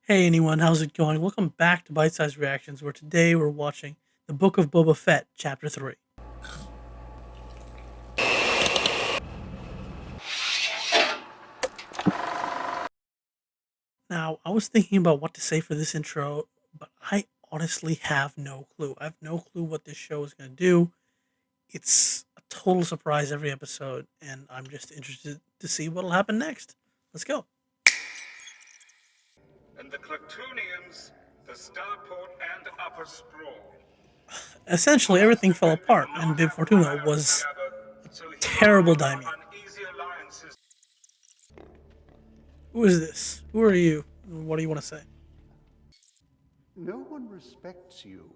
Hey anyone, how's it going? Welcome back to Bite Size Reactions, where today we're watching the Book of Boba Fett, Chapter 3. Now, I was thinking about what to say for this intro, but I honestly have no clue. I have no clue what this show is going to do. It's a total surprise every episode, and I'm just interested to see what'll happen next. Let's go. And the Clatoonians, the starport and upper sprawl. Essentially, everything fell apart, and Bib Fortuna was a terrible daimyo. Who is this? Who are you? What do you want to say? No one respects you.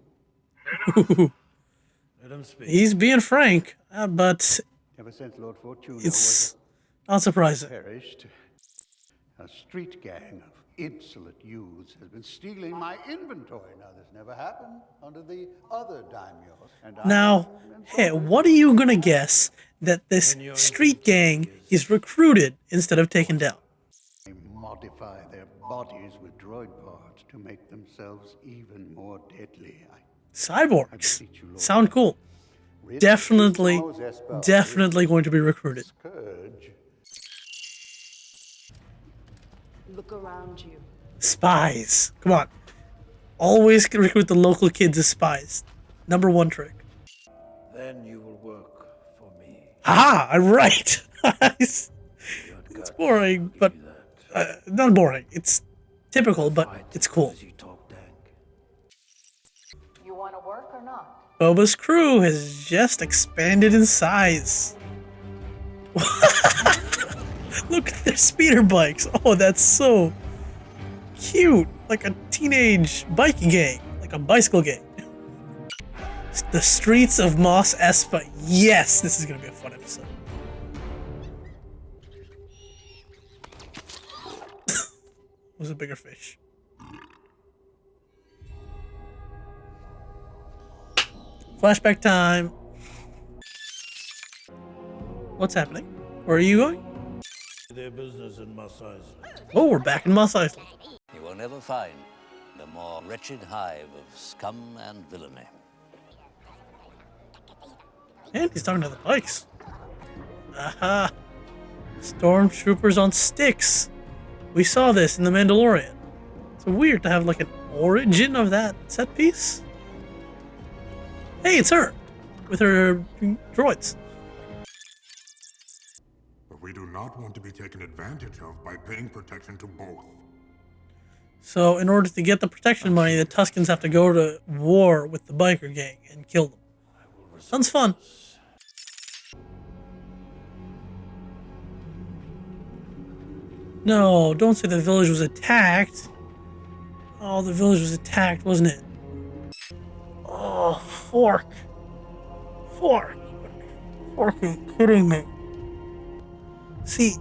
Let him speak. He's being frank, but Ever since Lord Fortuna it's not surprising. perished, a street gang of insolent youths has been stealing my inventory. Now, this never happened under the other daimyos. And Now, hey, what are you gonna guess that this street gang is recruited instead of taken down? They modify their bodies with droid parts to make themselves even more deadly. Cyborgs. Sound cool. Definitely going to be recruited. Scourge. Look around you. Spies. Come on. Always recruit the local kids as spies. Number one trick. Then you will work for me. Haha, I'm right. It's boring, but not boring. It's typical, but it's cool. You talk dank. You want to work or not? Boba's crew has just expanded in size. Look at their speeder bikes. Oh, that's so cute. Like a teenage bike gang. Like a bicycle gang. The streets of Mos Espa. Yes, this is going to be a fun episode. Who's a bigger fish? Flashback time. What's happening? Where are you going? Their business in Mos Espa. Oh, we're back in Mos Eisley. You will never find a more wretched hive of scum and villainy. And he's talking to the bikes. Aha! Stormtroopers on sticks. We saw this in The Mandalorian. It's weird to have like an origin of that set piece. Hey, it's her! With her droids. But we do not want to be taken advantage of by paying protection to both. So, in order to get the protection money, the Tuskens have to go to war with the biker gang and kill them. Sounds fun. No, don't say the village was attacked. Oh, the village was attacked, wasn't it? Oh, Fork. Fork. Fork, are you kidding me? See,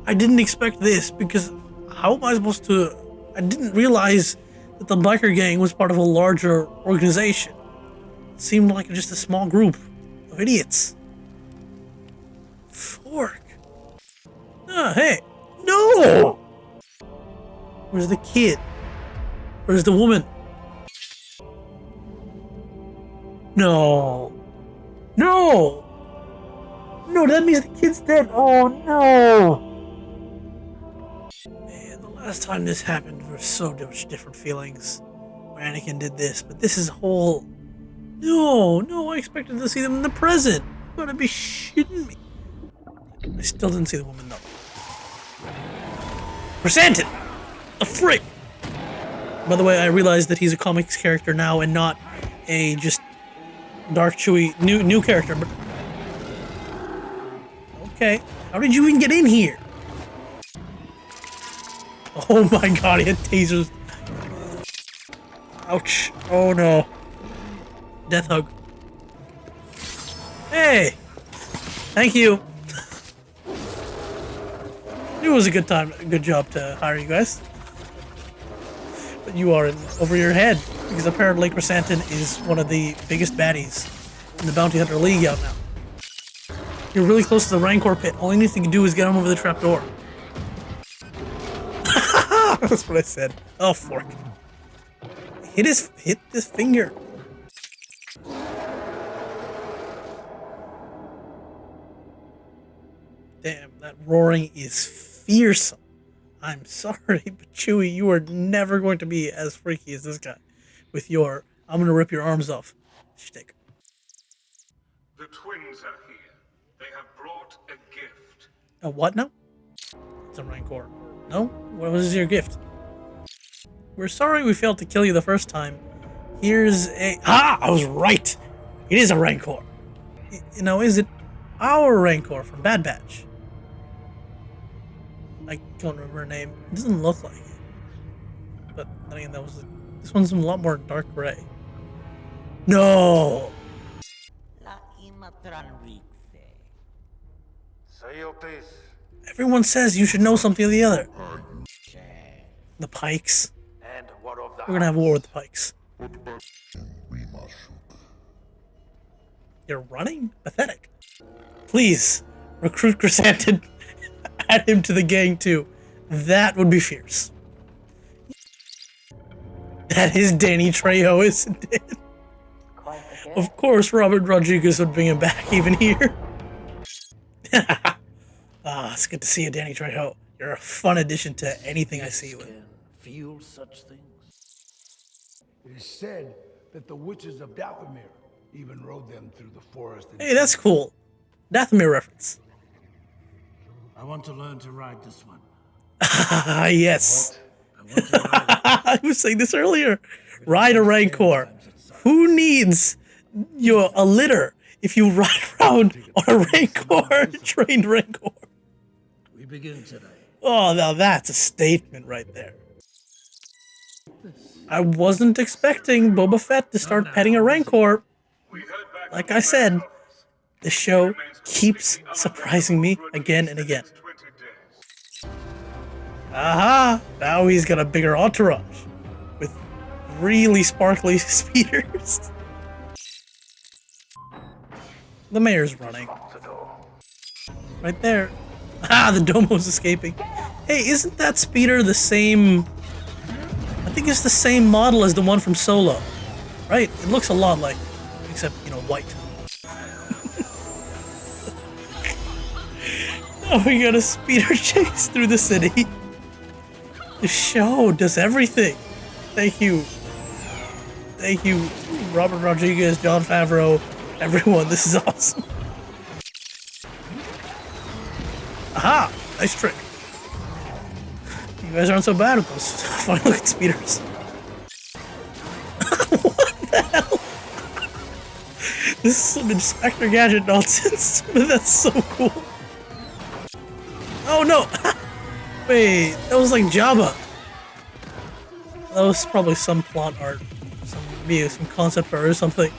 I didn't expect this because how am I supposed to... I didn't realize that the biker gang was part of a larger organization. It seemed like just a small group of idiots. Fork. Ah, hey. No! Where's the kid? Where's the woman? No. No! No, that means the kid's dead. Oh, no! Man, the last time this happened, there were so much different feelings. When Anakin did this, but this is whole... No, I expected to see them in the present. You gotta be shitting me. I still didn't see the woman, though. Krrsantan! The frick! By the way, I realized that he's a comics character now and not a just dark, chewy, new character. But okay, how did you even get in here? Oh my god, he had tasers. Ouch. Oh no. Death hug. Hey! Thank you. It was a good job to hire you guys. But you are in over your head, because apparently Krrsantan is one of the biggest baddies in the Bounty Hunter League out now. You're really close to the Rancor pit. All you need to do is get him over the trapdoor. That's what I said. Oh, fork. Hit this finger. Damn, that roaring is fearsome. I'm sorry, but Chewie, you are never going to be as freaky as this guy with your I'm gonna rip your arms off shtick. The twins are here. They have brought a gift. A what now? It's a Rancor. No? What was your gift? We're sorry we failed to kill you the first time. Here's a... Ah! I was right! It is a Rancor. You know, is it our Rancor from Bad Batch? I don't remember her name. It doesn't look like it. But, I mean, this one's a lot more dark gray. No! Everyone says you should know something or the other. The Pikes. We're gonna have war with the Pikes. You're running? Pathetic. Please, recruit Krrsantan. Add him to the gang too. That would be fierce. That is Danny Trejo, isn't it? Of course, Robert Rodriguez would bring him back even here. It's good to see you, Danny Trejo. You're a fun addition to anything I see you in. Feel such things. It is said that the witches of Dathomir even rode them through the forest. Hey, that's cool. Dathomir reference. I want to learn to ride this one. Yes. I want to ride it. I was saying this earlier. Ride a Rancor. Who needs a litter if you ride around on a Rancor, trained Rancor? We begin today. Oh, now that's a statement right there. I wasn't expecting Boba Fett to start petting a Rancor. Like I said, the show keeps surprising me again and again. Aha! Now he's got a bigger entourage with really sparkly speeders. The mayor's running. Right there. Ah, the Domo's escaping. Hey, isn't that speeder the same... I think it's the same model as the one from Solo. Right? It looks a lot like, except, you know, white. Oh, we got a speeder chase through the city. The show does everything. Thank you. Thank you, Robert Rodriguez, Jon Favreau, everyone. This is awesome. Aha! Nice trick. You guys aren't so bad with those funny looking speeders. What the hell? This is some Inspector Gadget nonsense, but that's so cool. Oh no! Wait, that was like Jabba. That was probably some plot art. Maybe some concept art or something.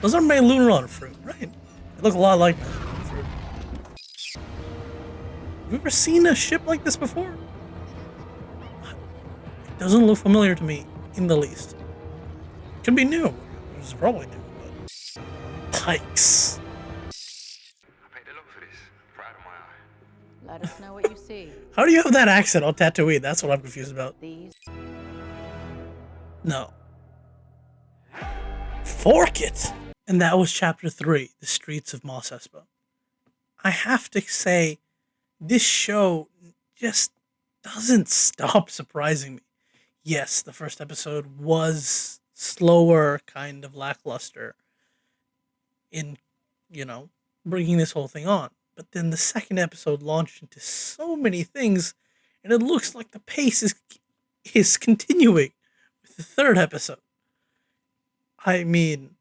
Those are Meluron fruit, right? They look a lot like Meluron fruit. Have you ever seen a ship like this before? It doesn't look familiar to me in the least. Could be new. It's probably new, but... Pikes. Let us know what you see. How do you have that accent on Tatooine? That's what I'm confused about. These. No. Fork it! And that was chapter 3, The Streets of Mos Espa. I have to say, this show just doesn't stop surprising me. Yes, the first episode was slower, kind of lackluster in, you know, bringing this whole thing on. But then the second episode launched into so many things, and it looks like the pace is continuing with the third episode. I mean,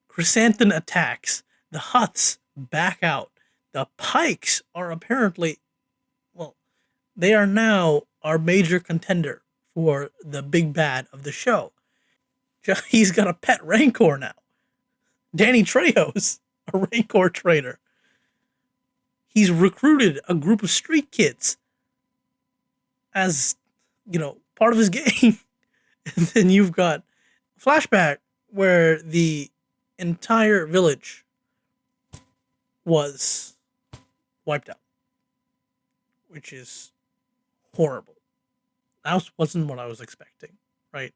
Krrsantan attacks, the Hutts back out, the Pikes are apparently, well, they are now our major contender for the big bad of the show. He's got a pet Rancor now. Danny Trejo's a Rancor trainer. He's recruited a group of street kids as, you know, part of his gang. And then you've got a flashback where the entire village was wiped out, which is horrible. That wasn't what I was expecting, right?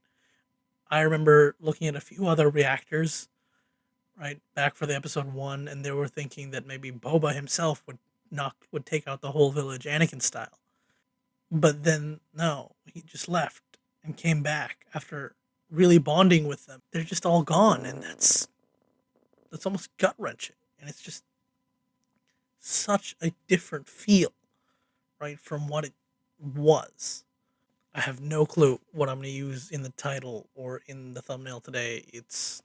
I remember looking at a few other reactors, right, back for the episode 1, and they were thinking that maybe Boba himself would take out the whole village, Anakin style. But then no, he just left and came back after really bonding with them. They're just all gone, and that's almost gut wrenching, and it's just such a different feel, right, from what it was. I have no clue what I'm going to use in the title or in the thumbnail today. It's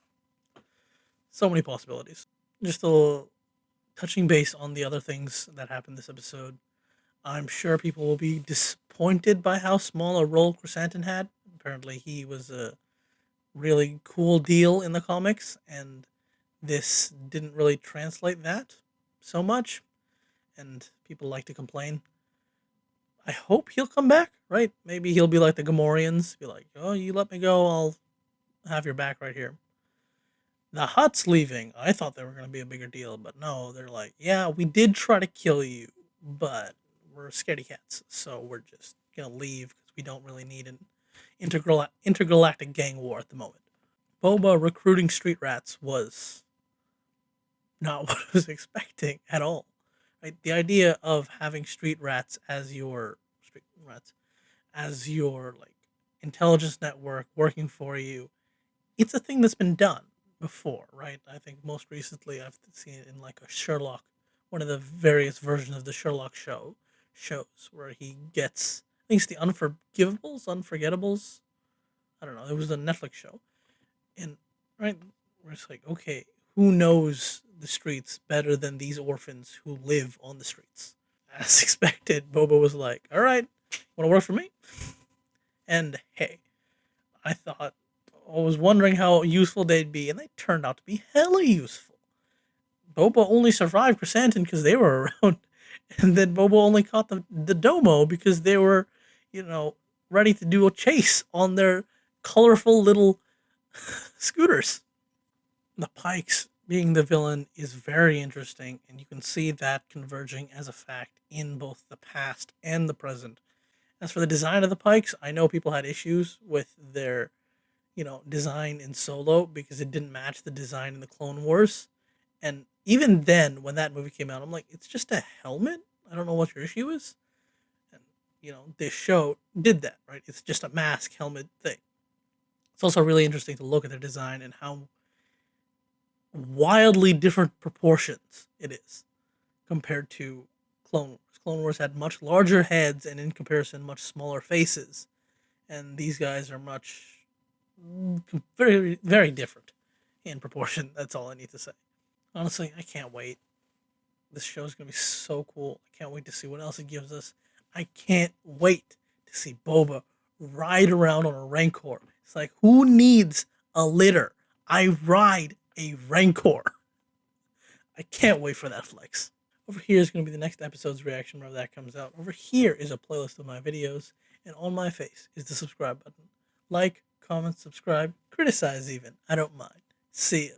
so many possibilities. Just a little touching base on the other things that happened this episode. I'm sure people will be disappointed by how small a role Krrsantan had. Apparently, he was a really cool deal in the comics, and this didn't really translate that so much, and people like to complain. I hope he'll come back, right? Maybe he'll be like the Gamorreans, be like, oh, you let me go, I'll have your back right here. The Hutt's leaving. I thought they were going to be a bigger deal, but no, they're like, yeah, we did try to kill you, but we're scaredy cats, so we're just going to leave because we don't really need an intergalactic gang war at the moment. Boba recruiting street rats was not what I was expecting at all. Right? The idea of having street rats as your like intelligence network working for you, it's a thing that's been done before, right? I think most recently I've seen it in like a Sherlock, one of the various versions of the Sherlock shows where he gets, I think it's the Unforgettables. I don't know. It was a Netflix show, and right, where it's like, okay, who knows the streets better than these orphans who live on the streets? As expected, Boba was like, all right, want to work for me? And hey, I was wondering how useful they'd be, and they turned out to be hella useful. Boba only survived Krrsantan because they were around, and then Boba only caught the Domo because they were, ready to do a chase on their colorful little scooters. The Pikes being the villain is very interesting, and you can see that converging as a fact in both the past and the present. As for the design of the Pikes, I know people had issues with their, design in Solo because it didn't match the design in the Clone Wars. And even then, when that movie came out, I'm like, it's just a helmet? I don't know what your issue is. And, this show did that, right? It's just a mask helmet thing. It's also really interesting to look at their design and how wildly different proportions it is compared to Clone Wars. Clone Wars had much larger heads and, in comparison, much smaller faces. And these guys are very, very different in proportion. That's all I need to say. Honestly, I can't wait. This show is going to be so cool. I can't wait to see what else it gives us. I can't wait to see Boba ride around on a Rancor. It's like, who needs a litter? I ride a Rancor. I can't wait for that flex. Over here is going to be the next episode's reaction whenever that comes out. Over here is a playlist of my videos, and on my face is the subscribe button. Like, comment, subscribe, criticize even. I don't mind. See ya.